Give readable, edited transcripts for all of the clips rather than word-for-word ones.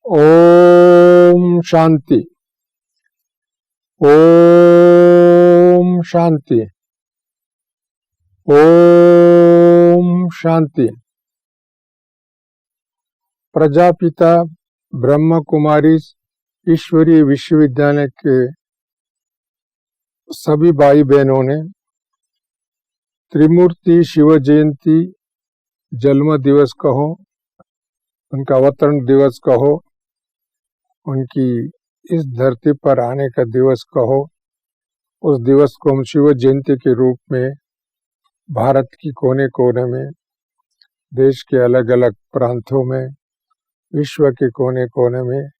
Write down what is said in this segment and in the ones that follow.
ओम शांति। ओम शांति। ओम शांति। प्रजापिता ब्रह्म कुमारी ईश्वरीय विश्वविद्यालय के सभी भाई बहनों ने त्रिमूर्ति शिव जयंती जन्म दिवस कहो, उनका अवतरण दिवस कहो, उनकी इस धरती पर आने का दिवस कहो, उस दिवस को हम शिव जयंती के रूप में भारत की कोने कोने में, देश के अलग अलग प्रांतों में, विश्व के कोने कोने में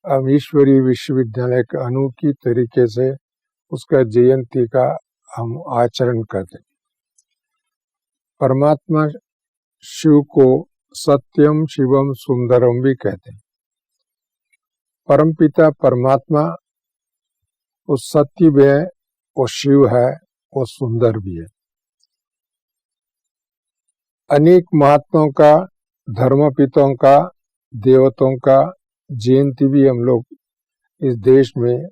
हम ईश्वरीय विश्वविद्यालय के अनोखी तरीके से उसका जयंती का हम आचरण करते हैं। परमात्मा शिव को सत्यम शिवम सुंदरम भी कहते हैं। परमपिता परमात्मा वो सत्य भी है, वो शिव है, वो सुंदर भी है। अनेक महात्माओं का, धर्मपिताओं का, देवताओं का जयंती भी हम लोग इस देश में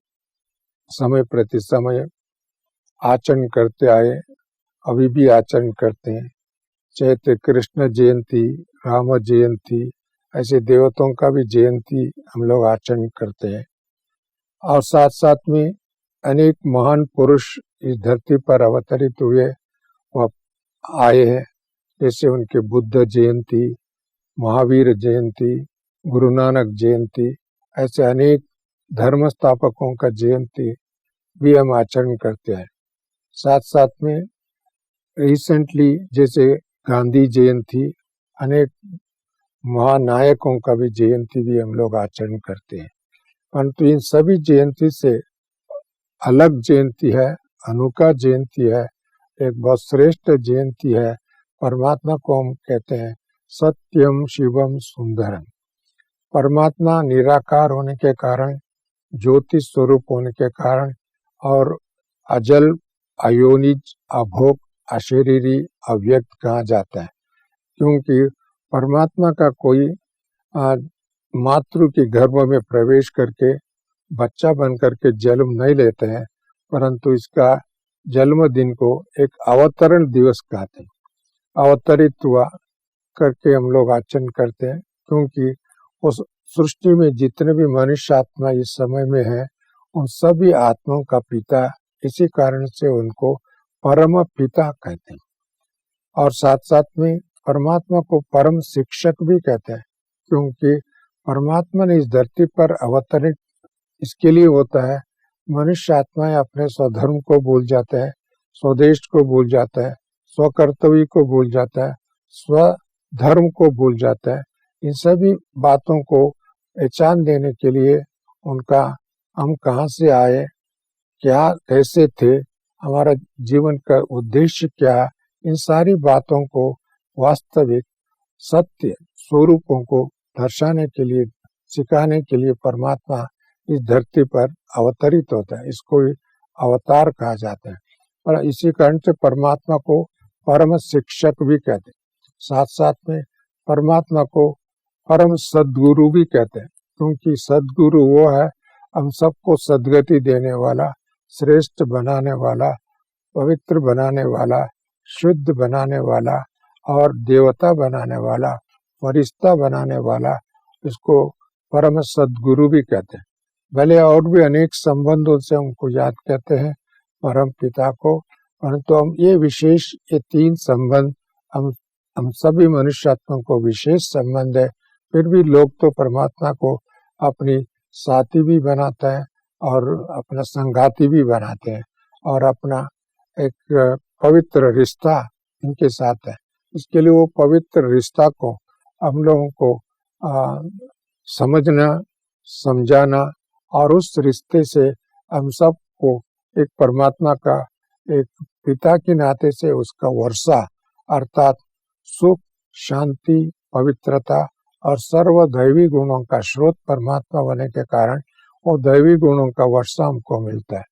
समय प्रति समय आचरण करते आए, अभी भी आचरण करते हैं। चाहे कृष्ण जयंती, राम जयंती, ऐसे देवताओं का भी जयंती हम लोग आचरण करते हैं। और साथ साथ में अनेक महान पुरुष इस धरती पर अवतरित हुए, वह आए हैं। जैसे उनके बुद्ध जयंती, महावीर जयंती, गुरु नानक जयंती, ऐसे अनेक धर्म स्थापकों का जयंती भी हम आचरण करते हैं। साथ साथ में रिसेंटली जैसे गांधी जयंती, अनेक महानायकों का भी जयंती भी हम लोग आचरण करते हैं। परंतु इन सभी जयंती से अलग जयंती है, अनोखा जयंती है, एक बहुत श्रेष्ठ जयंती है। परमात्मा को हम कहते हैं सत्यम शिवम सुंदरम। परमात्मा निराकार होने के कारण, ज्योति स्वरूप होने के कारण और अजल, अयोनिज, अभोग, अशरीरी, अव्यक्त कहा जाता है। क्योंकि परमात्मा का कोई मातृ के गर्भ में प्रवेश करके बच्चा बन करके जन्म नहीं लेते हैं, परंतु इसका जन्मदिन को एक अवतरण दिवस कहते हैं। अवतरित हुआ करके हम लोग आचरण करते हैं, क्योंकि उस सृष्टि में जितने भी मनुष्य आत्मा इस समय में है, उन सभी आत्माओं का पिता, इसी कारण से उनको परम पिता कहते हैं। और साथ साथ में परमात्मा को परम शिक्षक भी कहते हैं, क्योंकि परमात्मा ने इस धरती पर अवतरित इसके लिए होता है। मनुष्य आत्माएं अपने स्वधर्म को भूल जाता है, स्वदेश को भूल जाता है, स्वकर्तव्य को भूल जाता है, स्वधर्म को भूल जाता है। इन सभी बातों को पहचान देने के लिए उनका हम कहाँ से आए, क्या कैसे थे, हमारा जीवन का उद्देश्य क्या, इन सारी बातों को वास्तविक सत्य स्वरूपों को दर्शाने के लिए, सिखाने के लिए परमात्मा इस धरती पर अवतरित होता है। इसको अवतार कहा जाता है। और इसी कारण से परमात्मा को परम शिक्षक भी कहते हैं। साथ साथ में परमात्मा को परम सद्गुरु भी कहते हैं, क्योंकि सद्गुरु वो है हम सबको सद्गति देने वाला, श्रेष्ठ बनाने वाला, पवित्र बनाने वाला, शुद्ध बनाने वाला और देवता बनाने वाला, फरिश्ता बनाने वाला, इसको परम सद्गुरु भी कहते हैं। भले और भी अनेक संबंधों से हमको याद कहते हैं परम पिता को, परंतु हम ये विशेष, ये तीन संबंध हम सभी मनुष्यात्मा को विशेष संबंध है। फिर भी लोग तो परमात्मा को अपनी साथी भी बनाता है और अपना संगाती भी बनाते हैं, और अपना एक पवित्र रिश्ता इनके साथ है। इसके लिए वो पवित्र रिश्ता को हम लोगों को समझना, समझाना, और उस रिश्ते से हम सबको एक परमात्मा का, एक पिता के नाते से उसका वर्षा, अर्थात सुख, शांति, पवित्रता और सर्व दैवी गुणों का स्रोत परमात्मा होने के कारण वो दैवी गुणों का वर्षा हमको मिलता है।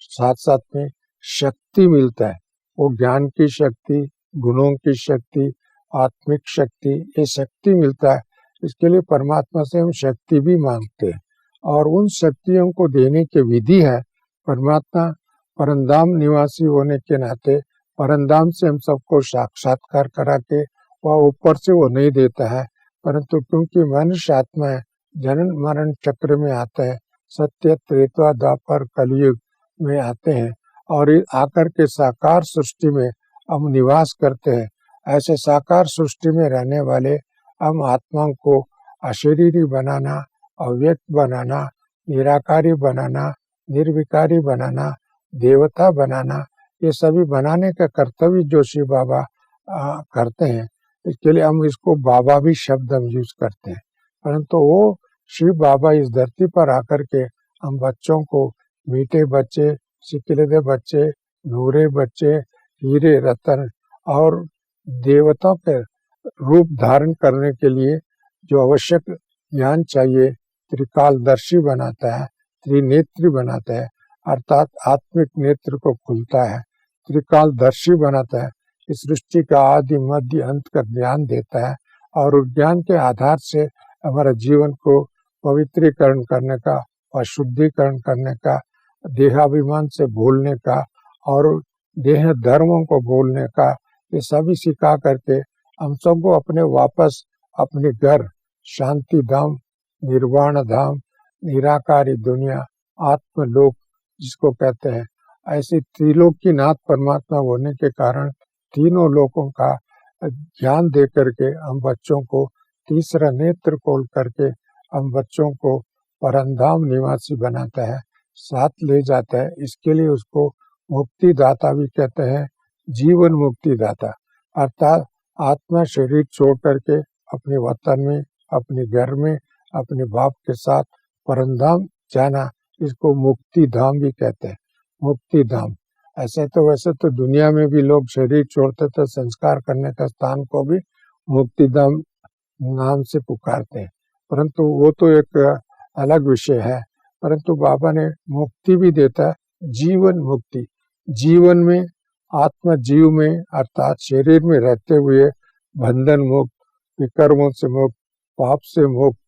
साथ साथ में शक्ति मिलता है, वो ज्ञान की शक्ति, गुणों की शक्ति, आत्मिक शक्ति, ये शक्ति मिलता है। इसके लिए परमात्मा से हम शक्ति भी मांगते हैं और उन शक्तियों को देने की विधि है। परमात्मा परमधाम निवासी होने के नाते परमधाम से हम सबको साक्षात्कार करा के वह ऊपर से वो नहीं देता है, परंतु क्योंकि मनुष्य आत्मा है, जनन मरण चक्र में आता है, सत्य त्रेता द्वापर कलयुग में आते हैं और आकर के साकार सृष्टि में हम निवास करते हैं। ऐसे साकार सृष्टि में रहने वाले हम आत्माओं को अशरीरी बनाना, अव्यक्त बनाना, निराकारी बनाना, निर्विकारी बनाना, देवता बनाना, ये सभी बनाने का कर्तव्य जो शिव बाबा करते हैं। इसके लिए हम इसको बाबा भी शब्द हम यूज करते हैं, परंतु वो शिव बाबा इस धरती पर आकर के हम बच्चों को, मीठे बच्चे, सिकिलदे बच्चे, नूरे बच्चे, हीरे रतन और देवताओं के रूप धारण करने के लिए जो आवश्यक ज्ञान चाहिए, त्रिकालदर्शी बनाता है, त्रिनेत्री बनाता है, अर्थात आत्मिक नेत्र को खुलता है, त्रिकालदर्शी बनाता है, इस सृष्टि का आदि मध्य अंत का ज्ञान देता है और उस ज्ञान के आधार से हमारे जीवन को पवित्रीकरण करने का और शुद्धिकरण करने का, देहाभिमान से भूलने का और देह धर्मों को भूलने का, ये सभी सिखा करके हम सबको अपने वापस अपने घर, शांति धाम, निर्वाण धाम, निराकारी दुनिया, आत्मलोक जिसको कहते हैं, ऐसे त्रिलोकीनाथ परमात्मा होने के कारण तीनों लोकों का ज्ञान दे करके हम बच्चों को तीसरा नेत्र खोल करके हम बच्चों को परमधाम निवासी बनाता है, साथ ले जाता है। इसके लिए उसको मुक्ति दाता भी कहते हैं, जीवन मुक्ति दाता, अर्थात आत्मा शरीर छोड़ करके अपने वतन में, अपने घर में, अपने बाप के साथ परमधाम जाना, इसको मुक्ति धाम भी कहते हैं, मुक्ति धाम। ऐसे तो वैसे तो दुनिया में भी लोग शरीर छोड़ते तो संस्कार करने का स्थान को भी मुक्ति धाम नाम से पुकारते हैं, परंतु वो तो एक अलग विषय है। परंतु बाबा ने मुक्ति भी देता है, जीवन मुक्ति। जीवन में आत्मा जीव में अर्थात शरीर में रहते हुए बंधन मुक्त, विकर्मों से मुक्त, पाप से मुक्त,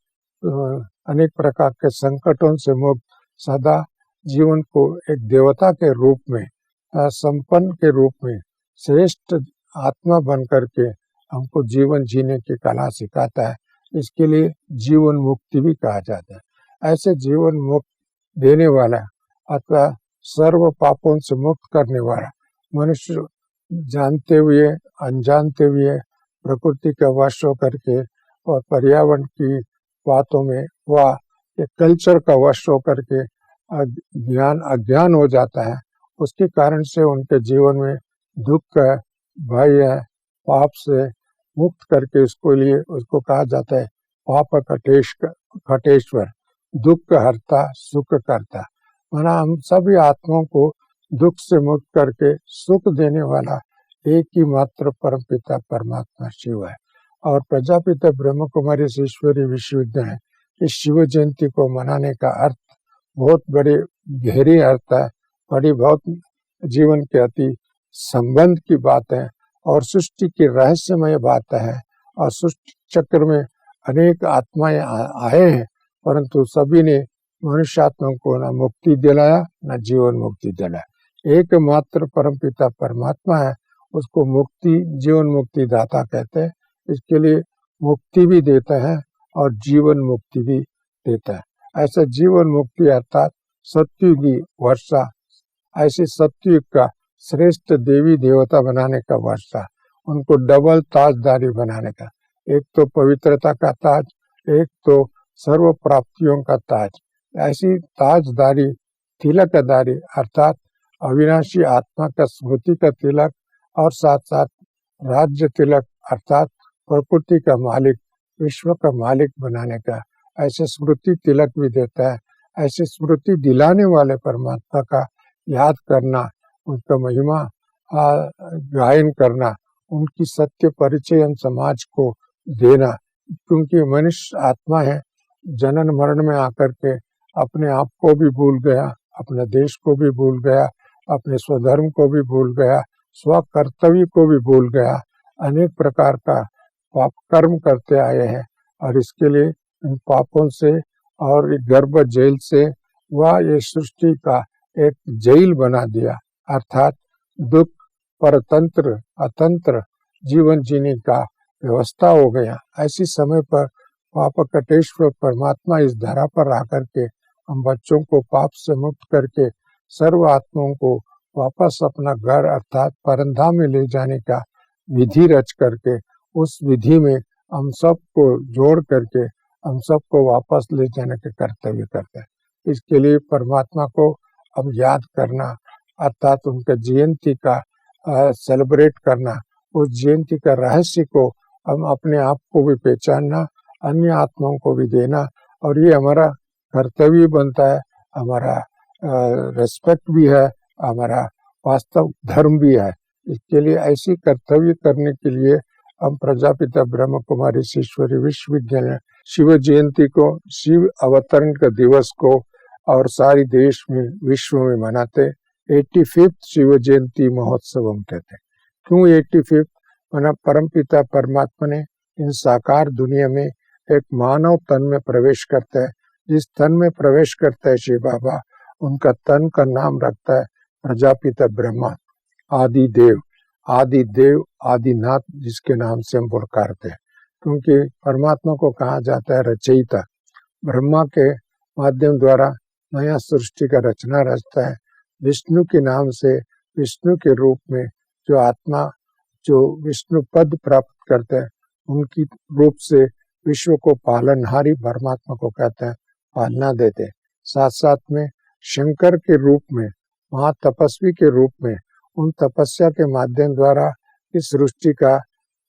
अनेक प्रकार के संकटों से मुक्त, सदा जीवन को एक देवता के रूप में, संपन्न के रूप में, श्रेष्ठ आत्मा बन करके हमको जीवन जीने की कला सिखाता है। इसके लिए जीवन मुक्ति भी कहा जाता है। ऐसे जीवन मुक्त देने वाला अथवा सर्व पापों से मुक्त करने वाला मनुष्य जानते हुए अनजानते हुए प्रकृति का वश होकर के और पर्यावरण की बातों में व कल्चर का वश होकर के अज्ञान हो जाता है। उसके कारण से उनके जीवन में दुख है, भय है, पाप से मुक्त करके उसको कहा जाता है पाप कटेश्वर, दुख हरता सुख करता। माना हम सभी आत्माओं को दुख से मुक्त करके सुख देने वाला एक ही मात्र परमपिता परमात्मा शिव है। और प्रजापिता ब्रह्म कुमारी ईश्वरी विश्वविद्यालय इस शिव जयंती को मनाने का अर्थ बहुत बड़े गहरी अर्थ है, बड़ी बहुत जीवन के अति संबंध की बात है और सृष्टि की रहस्यमय बात है। और सृष्टि चक्र में अनेक आत्माएं आए हैं, परंतु सभी ने मनुष्य आत्मा को न मुक्ति दिलाया न जीवन मुक्ति दिलाया। एकमात्र परमपिता परमात्मा है, उसको मुक्ति जीवन मुक्ति दाता कहते हैं। इसके लिए मुक्ति भी देता है और जीवन मुक्ति भी देता है। ऐसा जीवन मुक्ति अर्थात सत्युगी वर्षा, ऐसे सत्युग का श्रेष्ठ देवी देवता बनाने का वर्षा, उनको डबल ताजदारी बनाने का, एक तो पवित्रता का ताज, एक तो सर्व प्राप्तियों का ताज। ऐसी ताजदारी, तिलकदारी अर्थात अविनाशी आत्मा का स्मृति का तिलक और साथ साथ राज्य तिलक अर्थात प्रकृति का मालिक, विश्व का मालिक बनाने का ऐसे स्मृति तिलक भी देता है। ऐसे स्मृति दिलाने वाले परमात्मा का याद करना, उनका महिमा गायन करना, उनकी सत्य परिचय हम समाज को देना, क्योंकि मनुष्य आत्मा है, जनन मरण में आकर के अपने आप को भी भूल गया, अपने देश को भी भूल गया, अपने स्वधर्म को भी भूल गया, स्व कर्तव्य को भी भूल गया, अनेक प्रकार का पाप कर्म करते आए हैं और इसके लिए इन पापों से और गर्भ जेल से वह ये सृष्टि का एक जेल बना दिया, अर्थात दुख परतंत्र अतंत्र जीवन जीने का व्यवस्था हो गया। ऐसी समय पर पाप कटेश्वर परमात्मा इस धरा पर आकर के हम बच्चों को पाप से मुक्त करके सर्व आत्माओं को वापस अपना घर अर्थात परंधाम में ले जाने का विधि रच करके उस विधि में हम सबको जोड़ करके हम सबको वापस ले जाने के कर्तव्य करते हैं। इसके लिए परमात्मा को हम याद करना अर्थात उनका जयंती का सेलिब्रेट करना, उस जयंती का रहस्य को हम अपने आप को भी पहचानना, अन्य आत्माओं को भी देना, और ये हमारा कर्तव्य बनता है, हमारा रेस्पेक्ट भी है, हमारा वास्तव धर्म भी है। इसके लिए ऐसी कर्तव्य करने के लिए हम प्रजापिता ब्रह्म कुमारी ईश्वरी विश्वविद्यालय शिव जयंती को, शिव अवतरण का दिवस को और सारी देश में विश्व में मनाते 85th शिव जयंती महोत्सव हम कहते हैं। क्यों 85th? माना परमपिता परमात्मा ने इन साकार दुनिया में एक मानव तन में प्रवेश करता है। जिस तन में प्रवेश करता है शिव बाबा, उनका तन का नाम रखता है प्रजापिता ब्रह्मा, आदिदेव, आदिदेव आदिनाथ, जिसके नाम से हम पुकारते हैं। क्योंकि परमात्मा को कहा जाता है रचयिता। ब्रह्मा के माध्यम द्वारा नया सृष्टि का रचना रचता है। विष्णु के नाम से, विष्णु के रूप में जो आत्मा जो विष्णु पद प्राप्त करते हैं, उनकी रूप से विश्व को पालनहारी परमात्मा को कहते हैं, पालना देते। साथ साथ में शंकर के रूप में, महातपस्वी के रूप में, उन तपस्या के माध्यम द्वारा इस सृष्टि का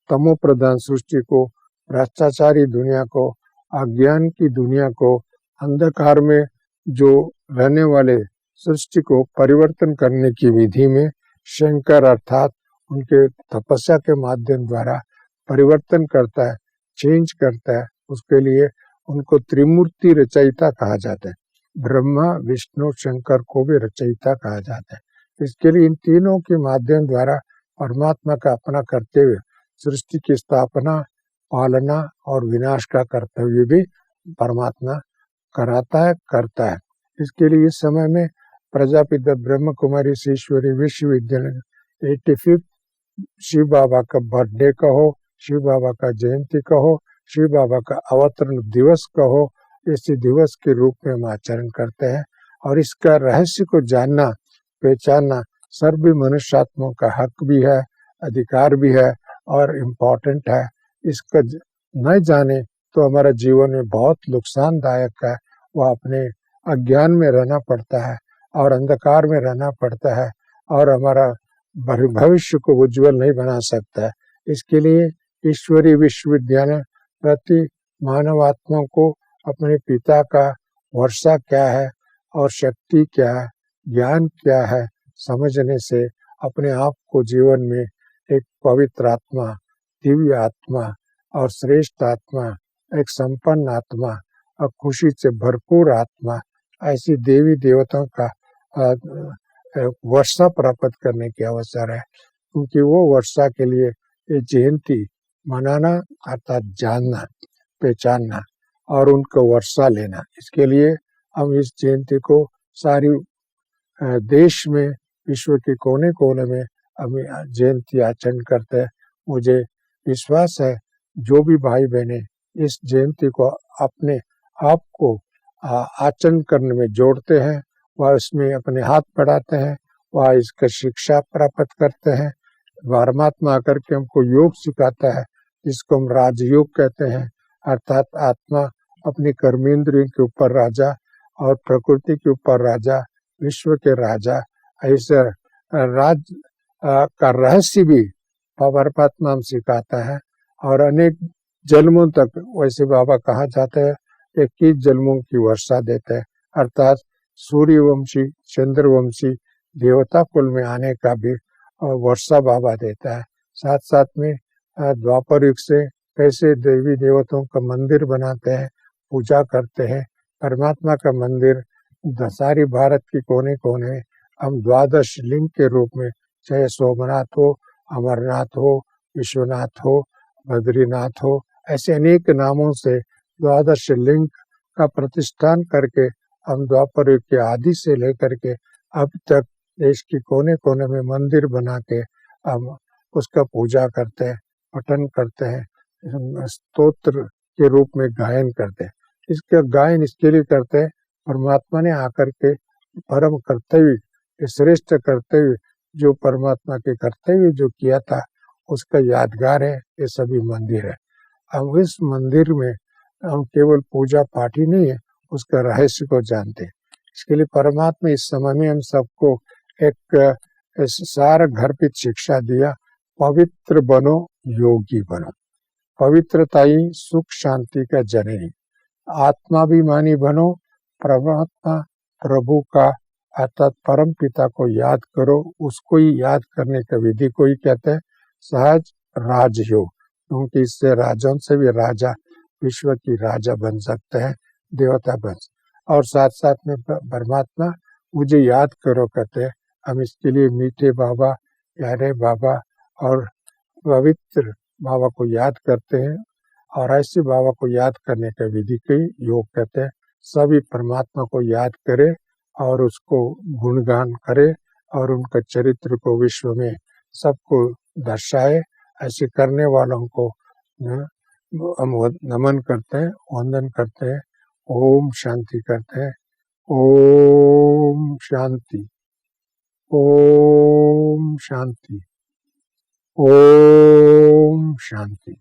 तमो प्रधान सृष्टि को, भ्रष्टाचारी दुनिया को, अज्ञान की दुनिया को, अंधकार में जो रहने वाले सृष्टि को परिवर्तन करने की विधि में शंकर अर्थात उनके तपस्या के माध्यम द्वारा परिवर्तन करता है, चेंज करता है। उसके लिए उनको त्रिमूर्ति रचयिता कहा जाता है। ब्रह्मा विष्णु शंकर को भी रचयिता कहा जाता है। इसके लिए इन तीनों के माध्यम द्वारा परमात्मा का अपना कर्तव्य, सृष्टि की स्थापना, पालना और विनाश का कर्तव्य भी परमात्मा कराता है, करता है। इसके लिए इस समय में प्रजापिता ब्रह्म कुमारी ईश्वरी विश्वविद्यालय 85th शिव बाबा का बर्थडे कहो, शिव बाबा का जयंती कहो, शिव बाबा का अवतरण दिवस कहो, इसी दिवस के रूप में हम आचरण करते हैं। और इसका रहस्य को जानना, पहचानना सर्व मनुष्यात्माओं का हक भी है, अधिकार भी है और इम्पोर्टेंट है। इसका न जाने तो हमारा जीवन में बहुत नुकसानदायक है। वह अपने अज्ञान में रहना पड़ता है और अंधकार में रहना पड़ता है और हमारा भविष्य को उज्जवल नहीं बना सकता है। इसके लिए ईश्वरीय विश्वविद्यालय प्रति मानव आत्मा को अपने पिता का वर्षा क्या है और शक्ति क्या है, ज्ञान क्या है समझने से अपने आप को जीवन में एक पवित्र आत्मा, दिव्य आत्मा और श्रेष्ठ आत्मा, एक संपन्न आत्मा और खुशी से भरपूर आत्मा, ऐसी देवी देवताओं का वर्षा प्राप्त करने की अवसर है। क्योंकि वो वर्षा के लिए ये जयंती मनाना अर्थात जानना, पहचानना और उनको वर्षा लेना। इसके लिए हम इस जयंती को सारी देश में, विश्व के कोने कोने में हम जयंती आचरण करते हैं। मुझे विश्वास है जो भी भाई बहने इस जयंती को अपने आप को आचरण करने में जोड़ते हैं, वह इसमें अपने हाथ बढ़ाते हैं, वह इसका शिक्षा प्राप्त करते हैं। परमात्मा आकर के हमको योग सिखाता है, जिसको हम राजयोग कहते हैं, अर्थात आत्मा अपनी कर्मेंद्रियों के ऊपर राजा और प्रकृति के ऊपर राजा, विश्व के राजा, ऐसा राज का रहस्य भी परमात्मा हम सिखाता है। और अनेक जन्मों तक वैसे बाबा कहा जाता है 21 जन्मों की वर्षा देते हैं, अर्थात सूर्यवंशी, चंद्रवंशी देवता कुल में आने का भी वर्षा बाबा देता है। साथ साथ में द्वापर युग से कैसे देवी देवताओं का मंदिर बनाते हैं, पूजा करते हैं। परमात्मा का मंदिर सारी भारत के कोने कोने हम 12 लिंग के रूप में, चाहे सोमनाथ हो, अमरनाथ हो, विश्वनाथ हो, बद्रीनाथ हो, ऐसे अनेक नामों से द्वादश लिंग का प्रतिष्ठान करके हम द्वापर युग के आदि से लेकर के अब तक देश के कोने कोने में मंदिर बना के हम उसका पूजा करते हैं, पठन करते हैं, स्तोत्र के रूप में गायन करते हैं। इसका गायन इसके लिए करते हैं, परमात्मा ने आकर के परम कर्तव्य, श्रेष्ठ कर्तव्य जो परमात्मा के कर्तव्य जो किया था उसका यादगार है ये सभी मंदिर है। हम इस मंदिर में हम केवल पूजा पाठ ही नहीं है, उसका रहस्य को जानते हैं। इसके लिए परमात्मा इस समय में हम सबको एक सार घर्पित शिक्षा दिया, पवित्र बनो, योगी बनो। पवित्रता ही सुख शांति का जननी। आत्माभिमानी बनो, परमात्मा प्रभु का अर्थात परम पिता को याद करो। उसको ही याद करने का विधि को ही कहते हैं सहज राजयोग, क्योंकि इससे राजों से भी राजा, विश्व की राजा बन सकते हैं, देवता बन। और साथ साथ में परमात्मा मुझे याद करो कहते हैं। हम इसके लिए मीठे बाबा, प्यारे बाबा और पवित्र बाबा को याद करते हैं। और ऐसे बाबा को याद करने का विधि को योग कहते हैं। सभी परमात्मा को याद करे और उसको गुणगान करे और उनका चरित्र को विश्व में सबको दर्शाए। ऐसे करने वालों को हम नमन करते हैं, वंदन करते हैं, ओम शांति करते हैं। ओम शांति, ओम शांति, ओम शांति।